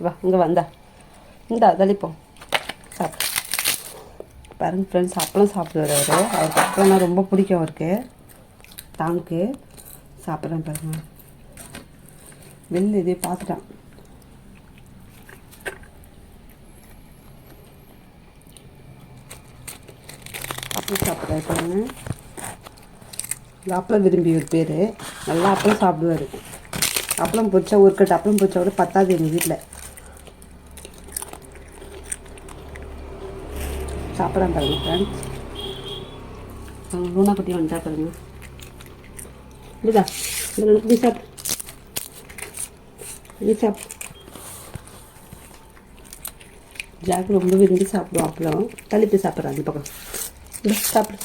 வா இங்கே வந்தா இந்தா தள்ளிப்போம் சாப்பிடு. பாருங்க ஃப்ரெண்ட்ஸ், அப்பளம் சாப்பிடுவார் அவர். அவருக்கு அப்பளம்னா ரொம்ப பிடிக்கும் அவருக்கு. தானுக்கு சாப்பிட்றேன் பாருங்க. வெளில இதே பார்த்துட்டான். அப்பளம் சாப்பிட்றாரு பாருங்க. இந்த அப்பளம் விரும்பி ஒரு பேர். நல்லா அப்பளம் சாப்பிடுவார். அப்பளம் பொரிச்சா ஒரு கட்டு அப்பளம் பொரிச்சா கூட பத்தாது எங்கள் வீட்டில். சாப்பிட்றான் பாருங்க ஃப்ரெண்ட்ஸ். லூனா குட்டி வந்துட்டா பாருங்க. இதுதா இது சாப்பிடு, இது சாப்பிடு. ஜாக்கு ரொம்ப விரும்பி சாப்பிடுவோம் அப்பளம். தள்ளிட்டு சாப்பிட்றான் அந்த பக்கம். சாப்பிடு.